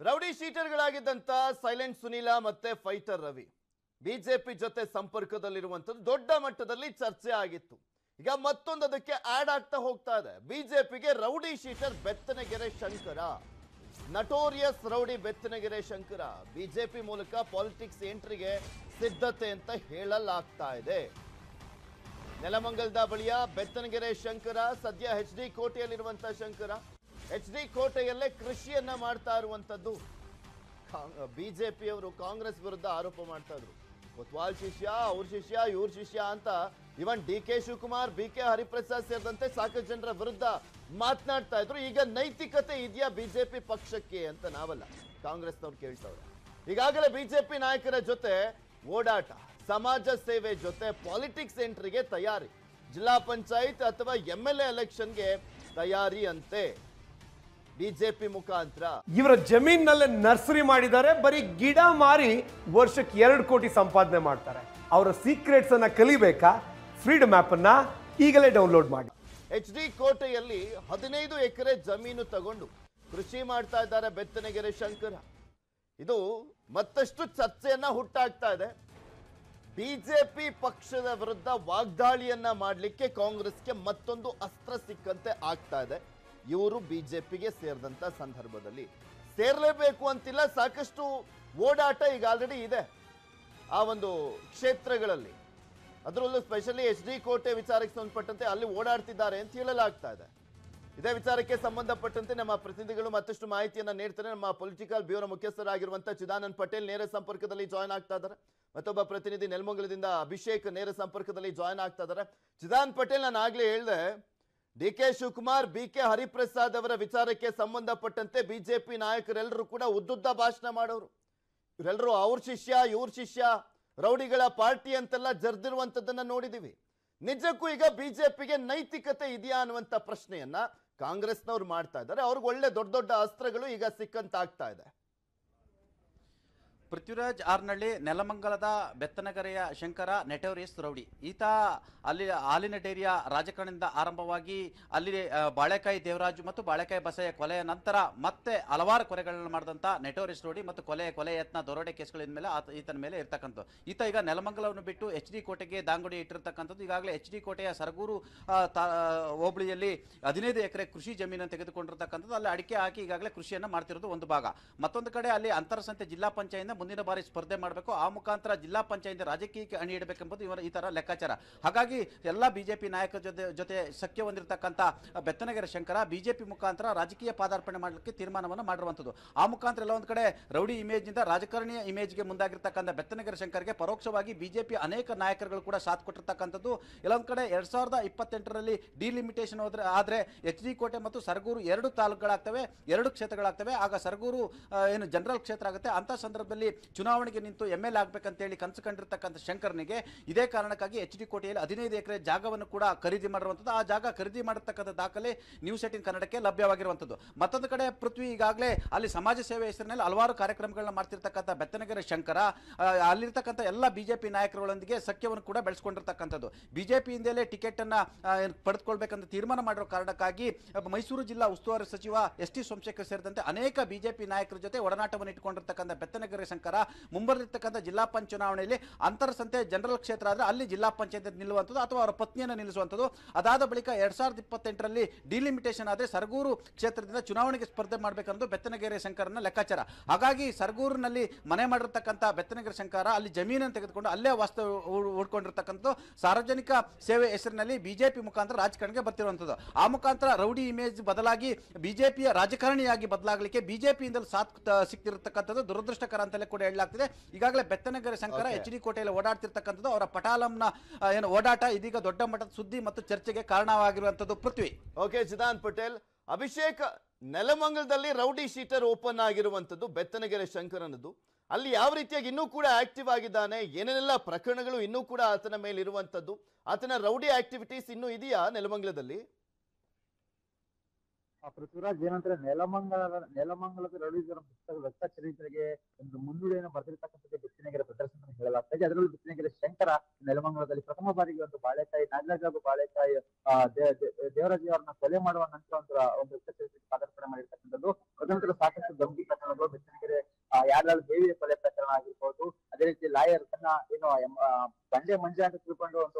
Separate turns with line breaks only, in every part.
Rowdy ಶೀಟರ್ಗಳಾಗಿದ್ದಂತ silent Sunil ಮತ್ತೆ fighter Ravi BJP ಜೊತೆ ಸಂಪರ್ಕದಲ್ಲಿರುವಂತದ್ದು ದೊಡ್ಡ ಮಟ್ಟದಲ್ಲಿ ಚರ್ಚೆ ಆಗಿತ್ತು. ಈಗ ಮತ್ತೊಂದು ಅದಕ್ಕೆ ಆಡ್ ಆಗ್ತಾ ಹೋಗ್ತಾ ಇದೆ. ಬಿಜೆಪಿಗೆ rowdy sheeter Bettanagere Shankara, notorious rowdy Bettanagere Shankara BJP ಮೂಲಕ ಪಾಲಿಟಿಕ್ಸ್ ಎಂಟ್ರಿಗೆ ಸಿದ್ಧತೆ ಅಂತ ಹೇಳಲಾಗ್ತಾ ಇದೆ. ನೆಲಮಂಗಲದ ಬಳಿಯ ಬೆತ್ತನಗೆರೆ ಶಂಕರ ಸದ್ಯ ಎಚ್ ಡಿ ಕೋಟೆಯಲ್ಲಿರುವಂತಹ ಶಂಕರ ಎಚ್ ಡಿ ಕೋಟೆಯಲ್ಲೇ ಕೃಷಿಯನ್ನ ಮಾಡ್ತಾ ಇರುವಂತದ್ದು. ಬಿಜೆಪಿಯವರು ಕಾಂಗ್ರೆಸ್ ವಿರುದ್ಧ ಆರೋಪ ಮಾಡ್ತಾ ಇದ್ರು. ಕೊತ್ವಾಲ್ ಶಿಷ್ಯ, ಅವ್ರ ಶಿಷ್ಯ, ಇವ್ರ ಶಿಷ್ಯ ಅಂತ ಇವನ್ ಡಿ ಕೆ ಶಿವಕುಮಾರ್, ಬಿ ಕೆ ಹರಿಪ್ರಸಾದ್ ಸೇರಿದಂತೆ ಸಾಕಷ್ಟು ಜನರ ವಿರುದ್ಧ ಮಾತನಾಡ್ತಾ ಇದ್ರು. ಈಗ ನೈತಿಕತೆ ಇದೆಯಾ ಬಿಜೆಪಿ ಪಕ್ಷಕ್ಕೆ ಅಂತ ನಾವಲ್ಲ, ಕಾಂಗ್ರೆಸ್ನವ್ರು ಕೇಳ್ತಾವ್ರೆ. ಈಗಾಗಲೇ ಬಿಜೆಪಿ ನಾಯಕರ ಜೊತೆ ಓಡಾಟ, ಸಮಾಜ ಸೇವೆ ಜೊತೆ ಪಾಲಿಟಿಕ್ಸ್ ಎಂಟ್ರಿಗೆ ತಯಾರಿ, ಜಿಲ್ಲಾ ಪಂಚಾಯತ್ ಅಥವಾ MLA ಎಲೆಕ್ಷನ್ಗೆ ತಯಾರಿ ಅಂತೆ ಬಿಜೆಪಿ ಮುಖಾಂತರ.
ಇವರ ಜಮೀನಲ್ಲೇ ನರ್ಸರಿ ಮಾಡಿದ್ದಾರೆ. ಬರೀ ಗಿಡ ಮಾರಿ ವರ್ಷಕ್ಕೆ 2 ಕೋಟಿ ಸಂಪಾದನೆ ಮಾಡ್ತಾರೆ. ಅವರ ಸೀಕ್ರೆಟ್ಸ್ ಅನ್ನ ಕಲಿಬೇಕಾ? ಫ್ರೀಡಮ್ ಆಪ್ ಅನ್ನ ಈಗಲೇ ಡೌನ್ಲೋಡ್ ಮಾಡಿ.
ಎಚ್ ಡಿ ಕೋಟೆಯಲ್ಲಿ 15 ಎಕರೆ ಜಮೀನು ತಗೊಂಡು ಕೃಷಿ ಮಾಡ್ತಾ ಇದ್ದಾರೆ ಬೆತ್ತನಗೆರೆ ಶಂಕರ. ಇದು ಮತ್ತಷ್ಟು ಚರ್ಚೆಯನ್ನ ಹುಟ್ಟಾಗ್ತಾ ಇದೆ. ಬಿಜೆಪಿ ಪಕ್ಷದ ವಿರುದ್ಧ ವಾಗ್ದಾಳಿಯನ್ನ ಮಾಡಲಿಕ್ಕೆ ಕಾಂಗ್ರೆಸ್ಗೆ ಮತ್ತೊಂದು ಅಸ್ತ್ರ ಸಿಕ್ಕಂತೆ ಆಗ್ತಾ ಇದೆ. ಇವರು ಬಿಜೆಪಿಗೆ ಸೇರಿದಂತ ಸಂದರ್ಭದಲ್ಲಿ ಸೇರ್ಲೇಬೇಕು ಅಂತಿಲ್ಲ, ಸಾಕಷ್ಟು ಓಡಾಟ ಈಗ ಆಲ್ರೆಡಿ ಇದೆ ಆ ಒಂದು ಕ್ಷೇತ್ರಗಳಲ್ಲಿ. ಅದರಲ್ಲೂ ಸ್ಪೆಷಲಿ ಎಚ್ ಡಿ ಕೋಟೆ ವಿಚಾರಕ್ಕೆ ಸಂಬಂಧಪಟ್ಟಂತೆ ಅಲ್ಲಿ ಓಡಾಡ್ತಿದ್ದಾರೆ ಅಂತ ಹೇಳಲಾಗ್ತಾ ಇದೆ. ಇದೇ ವಿಚಾರಕ್ಕೆ ಸಂಬಂಧಪಟ್ಟಂತೆ ನಮ್ಮ ಪ್ರತಿನಿಧಿಗಳು ಮತ್ತಷ್ಟು ಮಾಹಿತಿಯನ್ನ ನೀಡ್ತಾರೆ. ನಮ್ಮ ಪೊಲಿಟಿಕಲ್ ಬ್ಯೂರೋ ಮುಖ್ಯಸ್ಥರಾಗಿರುವಂತಹ ಚಿದಾನಂದ್ ಪಟೇಲ್ ನೇರ ಸಂಪರ್ಕದಲ್ಲಿ ಜಾಯ್ನ್ ಆಗ್ತಾ ಇದ್ದಾರೆ. ಮತ್ತೊಬ್ಬ ಪ್ರತಿನಿಧಿ ನೆಲಮಂಗಲದಿಂದ ಅಭಿಷೇಕ್ ನೇರ ಸಂಪರ್ಕದಲ್ಲಿ ಜಾಯ್ನ್ ಆಗ್ತಾ ಇದ್ದಾರೆ. ಚಿದಾನಂದ್ ಪಟೇಲ್, ನಾನು ಆಗ್ಲೇ ಹೇಳಿದೆ, ಡಿ ಕೆ ಶಿವಕುಮಾರ್, ಬಿ ಕೆ ಹರಿಪ್ರಸಾದ್ ಅವರ ವಿಚಾರಕ್ಕೆ ಸಂಬಂಧಪಟ್ಟಂತೆ ಬಿಜೆಪಿ ನಾಯಕರೆಲ್ಲರೂ ಕೂಡ ಉದ್ದುದ್ದ ಭಾಷಣ ಮಾಡೋರು. ಇವರೆಲ್ಲರೂ ಅವ್ರ ಶಿಷ್ಯ, ಇವ್ರ ಶಿಷ್ಯ, ರೌಡಿಗಳ ಪಾರ್ಟಿ ಅಂತೆಲ್ಲ ಜರ್ದಿರುವಂತದ್ದನ್ನ ನೋಡಿದೀವಿ. ನಿಜಕ್ಕೂ ಈಗ ಬಿಜೆಪಿಗೆ ನೈತಿಕತೆ ಇದೆಯಾ ಅನ್ನುವಂತ ಪ್ರಶ್ನೆಯನ್ನ ಕಾಂಗ್ರೆಸ್ನವ್ರು ಮಾಡ್ತಾ ಇದ್ದಾರೆ. ಅವ್ರಿಗೆ ಒಳ್ಳೆ ದೊಡ್ಡ ದೊಡ್ಡ ಅಸ್ತ್ರಗಳು ಈಗ ಸಿಕ್ಕಂತಾಗ್ತಾ ಇದೆ.
ಪೃಥ್ವಿರಾಜ್ ಆರ್ನಳ್ಳಿ, ನೆಲಮಂಗಲದ ಬೆತ್ತನಗೆರೆಯ ಶಂಕರ ನೆಟೋರಿಯಸ್ ರೌಡಿ. ಈತ ಅಲ್ಲಿ ಹಾಲಿನ ಡೈರಿಯ ರಾಜಕಾರಣದಿಂದ ಆರಂಭವಾಗಿ ಅಲ್ಲಿ ಬಾಳೆಕಾಯಿ ದೇವರಾಜು ಮತ್ತು ಬಾಳೆಕಾಯಿ ಬಸಯ್ಯ ಕೊಲೆಯ ನಂತರ ಮತ್ತೆ ಹಲವಾರು ಕೊಲೆಗಳನ್ನು ಮಾಡಿದಂಥ ನೆಟೋರಿಯಸ್ ರೌಡಿ ಮತ್ತು ಕೊಲೆ ಯತ್ನ, ದರೋಡೆ ಕೇಸ್ಗಳ ಮೇಲೆ ಈತನ ಮೇಲೆ ಇರ್ತಕ್ಕಂಥದ್ದು. ಈತ ಈಗ ನೆಲಮಂಗಲವನ್ನು ಬಿಟ್ಟು ಎಚ್ ಡಿ ಕೋಟೆಗೆ ದಾಂಗುಡಿ ಇಟ್ಟಿರ್ತಕ್ಕಂಥದ್ದು. ಈಗಾಗಲೇ ಎಚ್ ಡಿ ಕೋಟೆಯ ಸರಗೂರು ಹೋಬಳಿಯಲ್ಲಿ 15 ಎಕರೆ ಕೃಷಿ ಜಮೀನನ್ನು ತೆಗೆದುಕೊಂಡಿರ್ತಕ್ಕಂಥದ್ದು. ಅಲ್ಲಿ ಅಡಿಕೆ ಹಾಕಿ ಈಗಾಗಲೇ ಕೃಷಿಯನ್ನು ಮಾಡ್ತಿರೋದು ಒಂದು ಭಾಗ. ಮತ್ತೊಂದು ಕಡೆ ಅಲ್ಲಿ ಅಂತರಸಂತೆ ಜಿಲ್ಲಾ ಪಂಚಾಯತ್ ಮುಂದಿನ ಬಾರಿ ಸ್ಪರ್ಧೆ ಮಾಡಬೇಕು, ಆ ಮುಖಾಂತರ ಜಿಲ್ಲಾ ಪಂಚಾಯತ್ ರಾಜಕೀಯಕ್ಕೆ ಅಣಿ ಇಡಬೇಕೆಂಬುದು ಈ ತರ ಲೆಕ್ಕಾಚಾರ. ಹಾಗಾಗಿ ಎಲ್ಲ ಬಿಜೆಪಿ ನಾಯಕರ ಜೊತೆ ಸಖ್ಯ ಹೊಂದಿರತಕ್ಕಂಥ ಬೆತ್ತನಗೆರೆ ಶಂಕರ ಬಿಜೆಪಿ ಮುಖಾಂತರ ರಾಜಕೀಯ ಪಾದಾರ್ಪಣೆ ಮಾಡಲಿಕ್ಕೆ ತೀರ್ಮಾನವನ್ನು ಮಾಡಿರುವಂಥದ್ದು. ಆ ಮುಖಾಂತರ ಎಲ್ಲ ಒಂದು ಕಡೆ ರೌಡಿ ಇಮೇಜ್ ನಿಂದ ರಾಜಕಾರಣೀಯ ಇಮೇಜ್ಗೆ ಮುಂದಾಗಿರ್ತಕ್ಕಂಥ ಬೆತ್ತನಗೆರೆ ಶಂಕರ್ಗೆ ಪರೋಕ್ಷವಾಗಿ ಬಿಜೆಪಿ ಅನೇಕ ನಾಯಕರುಗಳು ಕೂಡ ಸಾಥ್ ಕೊಟ್ಟಿರ್ತಕ್ಕಂಥದ್ದು. ಎಲ್ಲೊಂದು ಕಡೆ 2028ರಲ್ಲಿ ಡಿಲಿಮಿಟೇಷನ್ ಆದ್ರೆ ಎಚ್ ಡಿ ಕೋಟೆ ಮತ್ತು ಸರಗೂರು 2 ತಾಲೂಕುಗಳಾಗ್ತವೆ, 2 ಕ್ಷೇತ್ರಗಳಾಗ್ತವೆ. ಆಗ ಸರಗೂರು ಏನು ಜನರಲ್ ಕ್ಷೇತ್ರ ಆಗುತ್ತೆ. ಅಂತ ಸಂದರ್ಭದಲ್ಲಿ ಚುನಾವಣೆಗೆ ನಿಂತು MLA ಆಗ್ಬೇಕಂತೇಳಿ ಕನಸು ಕಂಡಿರ್ತಕ್ಕಂಥ ಶಂಕರ್ನಿಗೆ ಇದೇ ಕಾರಣಕ್ಕಾಗಿ ಎಚ್ ಡಿ ಕೋಟೆಯಲ್ಲಿ 15 ಎಕರೆ ಜಾಗವನ್ನು ಕೂಡ ಖರೀದಿ ಮಾಡಿರುವಂಥದ್ದು. ಆ ಜಾಗ ಖರೀದಿ ಮಾಡಿರ್ತಕ್ಕಂಥ ದಾಖಲೆ ನ್ಯೂಸ್ 18 ಕನ್ನಡಕ್ಕೆ ಲಭ್ಯವಾಗಿರುವಂಥದ್ದು. ಮತ್ತೊಂದು ಕಡೆ ಪೃಥ್ವಿ ಈಗಾಗಲೇ ಅಲ್ಲಿ ಸಮಾಜ ಸೇವೆ ಹೆಸರಿನಲ್ಲಿ ಹಲವಾರು ಕಾರ್ಯಕ್ರಮಗಳನ್ನ ಮಾಡ್ತಿರ್ತಕ್ಕಂಥ ಬೆತ್ತನಗೆರೆ ಶಂಕರ ಅಲ್ಲಿರ್ತಕ್ಕಂಥ ಎಲ್ಲ ಬಿಜೆಪಿ ನಾಯಕರುಗಳೊಂದಿಗೆ ಸಖ್ಯವನ್ನು ಕೂಡ ಬೆಳೆಸ್ಕೊಂಡಿರ್ತಕ್ಕಂಥದ್ದು. ಬಿಜೆಪಿಯಿಂದಲೇ ಟಿಕೆಟ್ ಅನ್ನ ಪಡೆದುಕೊಳ್ಬೇಕಂತ ತೀರ್ಮಾನ ಮಾಡಿರೋ ಕಾರಣಕ್ಕಾಗಿ ಮೈಸೂರು ಜಿಲ್ಲಾ ಉಸ್ತುವಾರಿ ಸಚಿವ ಎಸ್ ಟಿ ಸೋಮಶೇಖರ್ ಸೇರಿದಂತೆ ಅನೇಕ ಬಿಜೆಪಿ ನಾಯಕರ ಜೊತೆ ಒಡನಾಟವನ್ನು ಇಟ್ಟುಕೊಂಡಿರ್ತಕ್ಕಂಥ ಬೆತ್ತನಗೆರೆ ಶಂಕರ ಮುಂಬರಲಿರ್ತಕ್ಕಂಥ ಜಿಲ್ಲಾ ಪಂಚಾಯತ್ ಚುನಾವಣೆಯಲ್ಲಿ ಅಂತರಸಂತೆ ಜನರಲ್ ಕ್ಷೇತ್ರ ಆದ್ರೆ ಅಲ್ಲಿ ಜಿಲ್ಲಾ ಪಂಚಾಯತ್ ನಿಲ್ಲುವಂಥದ್ದು ಅಥವಾ ಅವರ ಪತ್ನಿಯನ್ನು ನಿಲ್ಲಿಸುವಂಥದ್ದು. ಅದಾದ ಬಳಿಕ 2028ರಲ್ಲಿ ಡಿಲಿಮಿಟೇಷನ್ ಆದ್ರೆ ಸರಗೂರು ಕ್ಷೇತ್ರದಿಂದ ಚುನಾವಣೆಗೆ ಸ್ಪರ್ಧೆ ಮಾಡಬೇಕನ್ನೋದು ಬೆತ್ತನಗೆರೆ ಶಂಕರನ ಲೆಕ್ಕಾಚಾರ. ಹಾಗಾಗಿ ಸರಗೂರಿನಲ್ಲಿ ಮನೆ ಮಾಡಿರ್ತಕ್ಕಂಥ ಬೆತ್ತನಗೆರೆ ಶಂಕರ ಅಲ್ಲಿ ಜಮೀನನ್ನು ತೆಗೆದುಕೊಂಡು ಅಲ್ಲೇ ವಾಸ್ತವ ಉಳ್ಕೊಂಡಿರ್ತಕ್ಕಂಥದ್ದು. ಸಾರ್ವಜನಿಕ ಸೇವೆ ಹೆಸರಿನಲ್ಲಿ ಬಿಜೆಪಿ ಮುಖಾಂತರ ರಾಜಕಾರಣಕ್ಕೆ ಬರ್ತಿರುವಂಥದ್ದು. ಆ ಮುಖಾಂತರ ರೌಡಿ ಇಮೇಜ್ ಬದಲಾಗಿ ಬಿಜೆಪಿಯ ರಾಜಕಾರಣಿಯಾಗಿ ಬದಲಾಗಲಿಕ್ಕೆ ಬಿಜೆಪಿಯಿಂದಲೂ ಸಾಥ್ ಸಿಕ್ತಿರತಕ್ಕಂಥದ್ದು ದುರದೃಷ್ಟಕರ ಅಂತಲೇ ಕೂಡ ಹೇಳಲಾಗ್ತಿದೆ. ಈಗಾಗಲೇ ಬೆತ್ತನಗೆರೆ ಶಂಕರ ಎಚ್ ಡಿ ಕೋಟೆಯಲ್ಲಿ ಓಡಾಡ್ತಿರ್ತಕ್ಕಂಥದ್ದು, ಅವರ ಪಟಾಲಂನ ಏನು ಓಡಾಟ ಇದೀಗ ದೊಡ್ಡ ಮಟ್ಟದ ಸುದ್ದಿ ಮತ್ತು ಚರ್ಚೆಗೆ ಕಾರಣವಾಗಿರುವಂತದ್ದು. ಪೃಥ್ವಿ.
ಓಕೆ ಚಿದಾನಂದ್ ಪಟೇಲ್. ಅಭಿಷೇಕ್, ನೆಲಮಂಗಲದಲ್ಲಿ ರೌಡಿ ಶೀಟರ್ ಓಪನ್ ಆಗಿರುವಂತದ್ದು ಬೆತ್ತನಗೆರೆ ಶಂಕರನದ್ದು. ಅಲ್ಲಿ ಯಾವ ರೀತಿಯಾಗಿ ಇನ್ನೂ ಕೂಡ ಆಕ್ಟಿವ್ ಆಗಿದ್ದಾನೆ, ಏನೇನೆಲ್ಲ ಪ್ರಕರಣಗಳು ಇನ್ನೂ ಕೂಡ ಆತನ ಮೇಲೆ ಇರುವಂತದ್ದು, ಆತನ ರೌಡಿ ಆಕ್ಟಿವಿಟೀಸ್ ಇನ್ನೂ ಇದೆಯಾ ನೆಲಮಂಗಲದಲ್ಲಿ?
ಪೃಥ್ವಿರಾಜ್ ಏನಂದ್ರೆ ನೆಲಮಂಗಲದ ರೌಡಿಸಂ ಪುಸ್ತಕ ರಕ್ತ ಚರಿತ್ರೆಗೆ ಒಂದು ಮುನ್ನುಡಿಯನ್ನು ಬರೆದಿರ್ತಕ್ಕಂಥದ್ದು ಬೆಚ್ಚಿನಗೆರೆ ಪ್ರದರ್ಶನ ಹೇಳಲಾಗ್ತಾ ಇದೆ. ಅದರಲ್ಲೂ ಬೆಚ್ಚಿನಗೆರೆ ಶಂಕರ ನೆಲಮಂಗಲದಲ್ಲಿ ಪ್ರಥಮ ಬಾರಿಗೆ ಒಂದು ಬಾಳೆಕಾಯಿ ನಾಗರಾಜ್ ಹಾಗೂ ಬಾಳೆಕಾಯಿ ದೇವರಾಜ್ ಅವರನ್ನ ಕೊಲೆ ಮಾಡುವ ನಂತರ ಒಂದು ರಕ್ತ ಚರಿತ್ರೆಗೆ ಪಾದಾರ್ಪಣೆ ಮಾಡಿರ್ತಕ್ಕಂಥದ್ದು. ತದನಂತರ ಸಾಕಷ್ಟು ಗಂಭೀರ ಪ್ರಕರಣಗಳು ಬೆಚ್ಚಿನಗೆರೆ ಯಾರ್ಯಾರು ದೇವಿಯ ಕೊಲೆ ಪ್ರಕರಣ ಆಗಿರ್ಬೋದು, ಅದೇ ರೀತಿ ಲಾಯರ್ ತನ್ನ ಏನು ಬಂಡೆ ಮಂಜ ಅಂತ ತಿಳ್ಕೊಂಡು ಒಂದು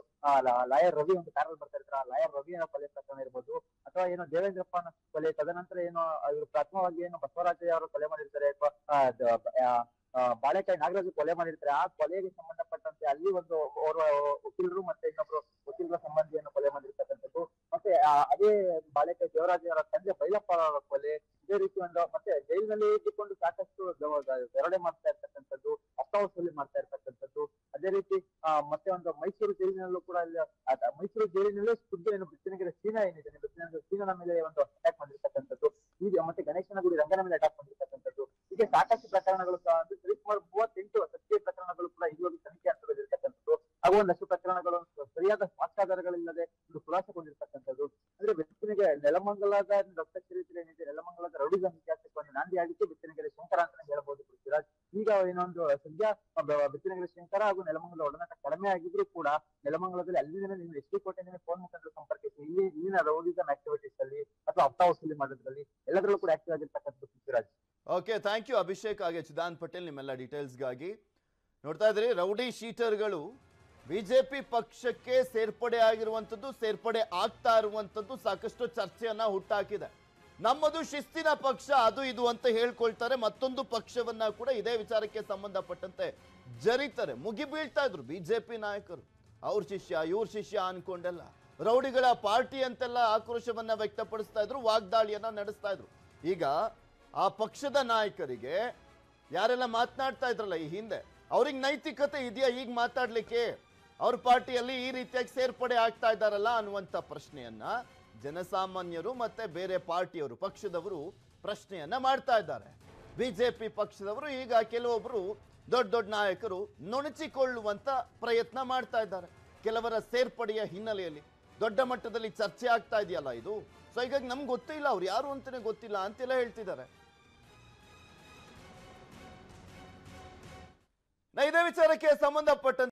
ಲಾಯರ್ ರವಿ ಒಂದು ಕಾರಲ್ಲಿ ಬರ್ತಾ ಇರ್ತಾರೆ, ಆ ಲಾಯರ್ ರವಿಯ ಕೊಲೆ ಪ್ರಕರಣ ಇರ್ಬೋದು, ಅಥವಾ ಏನೋ ದೇವೇಂದ್ರಪ್ಪನ ಕೊಲೆ, ತದನಂತರ ಏನು ಇವರು ಪ್ರಥಮವಾಗಿ ಏನು ಬಸವರಾಜಯ್ಯ ಅವರು ಕೊಲೆ ಮಾಡಿರ್ತಾರೆ, ಬಾಳೆಕಾಯಿ ನಾಗರಾಜು ಕೊಲೆ ಮಾಡಿರ್ತಾರೆ. ಆ ಕೊಲೆಗೆ ಸಂಬಂಧಪಟ್ಟಂತೆ ಅಲ್ಲಿ ಒಂದು ಓರ್ವ ವಕೀಲರು ಮತ್ತೆ ಇನ್ನೊಬ್ರು ವಕೀಲರ ಸಂಬಂಧಿಯನ್ನು ಕೊಲೆ ಮಾಡಿರ್ತಕ್ಕಂಥದ್ದು. ಮತ್ತೆ ಅದೇ ಬಾಳೆಕಾಯಿ ದೇವರಾಜಯ್ಯ ಅವರ ತಂದೆ ಬೈಲಪ್ಪ ಅವರ ಕೊಲೆ, ಇದೇ ರೀತಿ ಒಂದು ಮತ್ತೆ ಜೈಲಿನಲ್ಲಿ ಇಟ್ಟುಕೊಂಡು ಸಾಕಷ್ಟು ದರೋಡೆ ಮಾಡ್ತಾ ಇರ್ತಕ್ಕಂಥದ್ದು, ಅಸ್ತಾವಸೂಲಿ ಮಾಡ್ತಾ ಇರ್ತಕ್ಕಂಥದ್ದು. ಅದೇ ರೀತಿ ಮತ್ತೆ ಒಂದು ಮೈಸೂರು ಜೈಲಿನಲ್ಲೂ ಕೂಡ ಮೈಸೂರು ಜೈಲಿನಲ್ಲೇ ಖುದ್ದು ಏನು ಬೆಚ್ಚಿನಗೆರೆ ಸೀನಾ ಏನಿದೆ, ಬೆಚ್ಚಿನಗೆರೆ ಸೀನನ ಮೇಲೆ ಒಂದು ಅಟ್ಯಾಕ್ ಮಾಡಿರ್ತಕ್ಕಂಥದ್ದು, ಈಗ ಮತ್ತೆ ಗಣೇಶನ ಗುಡಿ ರಂಗನ ಮೇಲೆ ಅಟ್ಯಾಕ್ ಮಾಡಿರ್ತಕ್ಕಂಥದ್ದು. ಹೀಗೆ ಸಾಕಷ್ಟು ಪ್ರಕರಣಗಳು ಸುಮಾರು 38 ಸತ್ಯ ಪ್ರಕರಣಗಳು ಕೂಡ ಇದುವರೆಗೂ ತನಿಖೆ ಹಂತದಲ್ಲಿರ್ತಕ್ಕಂಥದ್ದು. ಹಾಗೂ ಒಂದಷ್ಟು ಪ್ರಕರಣಗಳು ಸರಿಯಾದ ಸಾಕ್ಷ್ಯಾಧಾರಗಳಿಲ್ಲದೆ ಒಂದು ಖುಲಾಸೆಗೊಂಡಿರ್ತಕ್ಕಂಥದ್ದು. ಅಂದ್ರೆ ಬೆಚ್ಚಿನಗೆರೆ ನೆಲಮಂಗಲದ ರಕ್ತ ಚರಿತ್ರೆ ಏನಿದೆ, ನೆಲಮಂಗಲದ ರೌಡಿಸಂ ಇತಿಹಾಸಕ್ಕೆ ಒಂದು ನಾಂದಿ ಆಗಿತ್ತು ಬೆಚ್ಚಿನಗೆರೆ ಶಂಕರ ಅಂತಾನೆ ಹೇಳ್ಬೋದು ಪೃಥ್ವಿರಾಜ್. ಈಗ ಇನ್ನೊಂದು ಸದ್ಯ ಬೆಚ್ಚಿನಗೆರೆ ಶಂಕರ ಹಾಗೂ ನೆಲಮಂಗಲದ ಒಡನಾಟ ಕಡಿಮೆ ಆಗಿದ್ರು ಕೂಡ ನೆಲಮಂಗಲದಲ್ಲಿ ಅಲ್ಲಿಂದ ನೀವು ಎಸ್ ಡಿ ಕೋಟೆಯಿಂದ ಫೋನ್ ಮುಖಾಂತರ ಸಂಪರ್ಕಿಸಿ ಇಲ್ಲಿನ ರೌಡಿಸಂ ಆಕ್ಟಿವಿಟೀಸ್ ಅಲ್ಲಿ ಅಥವಾ ಹಪ್ತಾ ವಸೂಲಿ ಮಾಡೋದ್ರಲ್ಲಿ ಎಲ್ಲದರಲ್ಲೂ ಕೂಡ ಆಕ್ಟಿವ್ ಆಗಿರ್ತಕ್ಕಂಥ Prithviraj.
Okay, thank you Abhishek. ಹಾಗೆ ಚಿದಾನ್ ಪಟೇಲ್ ನಿಮ್ಮೆಲ್ಲ ಡೀಟೇಲ್ಸ್ಗಾಗಿ. ನೋಡ್ತಾ ಇದ್ರಿ, ರೌಡಿ ಶೀಟರ್ಗಳು ಬಿಜೆಪಿ ಪಕ್ಷಕ್ಕೆ ಸೇರ್ಪಡೆ ಆಗಿರುವಂಥದ್ದು, ಸೇರ್ಪಡೆ ಆಗ್ತಾ ಇರುವಂಥದ್ದು ಸಾಕಷ್ಟು ಚರ್ಚೆಯನ್ನ ಹುಟ್ಟಾಕಿದೆ. ನಮ್ಮದು ಶಿಸ್ತಿನ ಪಕ್ಷ ಅದು ಇದು ಅಂತ ಹೇಳ್ಕೊಳ್ತಾರೆ, ಮತ್ತೊಂದು ಪಕ್ಷವನ್ನ ಕೂಡ ಇದೇ ವಿಚಾರಕ್ಕೆ ಸಂಬಂಧಪಟ್ಟಂತೆ ಜರಿತಾರೆ. ಮುಗಿ ಬೀಳ್ತಾ ಇದ್ರು ಬಿಜೆಪಿ ನಾಯಕರು, ಅವ್ರ ಶಿಷ್ಯ ಇವ್ರ ಶಿಷ್ಯ ಅನ್ಕೊಂಡೆಲ್ಲ ರೌಡಿಗಳ ಪಾರ್ಟಿ ಅಂತೆಲ್ಲ ಆಕ್ರೋಶವನ್ನ ವ್ಯಕ್ತಪಡಿಸ್ತಾ ಇದ್ರು, ವಾಗ್ದಾಳಿಯನ್ನ ನಡೆಸ್ತಾ ಇದ್ರು. ಈಗ ಆ ಪಕ್ಷದ ನಾಯಕರಿಗೆ ಯಾರೆಲ್ಲ ಮಾತನಾಡ್ತಾ ಇದ್ರಲ್ಲ ಈ ಹಿಂದೆ, ಅವ್ರಿಗೆ ನೈತಿಕತೆ ಇದೆಯಾ ಈಗ ಮಾತಾಡ್ಲಿಕ್ಕೆ? ಅವ್ರ ಪಾರ್ಟಿಯಲ್ಲಿ ಈ ರೀತಿಯಾಗಿ ಸೇರ್ಪಡೆ ಆಗ್ತಾ ಇದ್ದಾರಲ್ಲ ಅನ್ನುವಂಥ ಪ್ರಶ್ನೆಯನ್ನ ಜನಸಾಮಾನ್ಯರು ಮತ್ತೆ ಬೇರೆ ಪಾರ್ಟಿಯವರು ಪಕ್ಷದವರು ಪ್ರಶ್ನೆಯನ್ನ ಮಾಡ್ತಾ ಇದ್ದಾರೆ. ಬಿಜೆಪಿ ಪಕ್ಷದವರು ಈಗ ಕೆಲವೊಬ್ರು ದೊಡ್ಡ ದೊಡ್ಡ ನಾಯಕರು ನುಣುಚಿಕೊಳ್ಳುವಂತ ಪ್ರಯತ್ನ ಮಾಡ್ತಾ ಇದ್ದಾರೆ. ಕೆಲವರ ಸೇರ್ಪಡೆಯ ಹಿನ್ನೆಲೆಯಲ್ಲಿ ದೊಡ್ಡ ಮಟ್ಟದಲ್ಲಿ ಚರ್ಚೆ ಆಗ್ತಾ ಇದೆಯಲ್ಲ ಇದು. ಸೊ ಹೀಗಾಗಿ ನಮ್ಗೆ ಗೊತ್ತಿಲ್ಲ ಅವ್ರು ಯಾರು ಅಂತಾನೆ ಗೊತ್ತಿಲ್ಲ ಅಂತೆಲ್ಲ ಹೇಳ್ತಿದ್ದಾರೆ. ಇದೇ ವಿಚಾರಕ್ಕೆ ಸಂಬಂಧಪಟ್ಟಂತೆ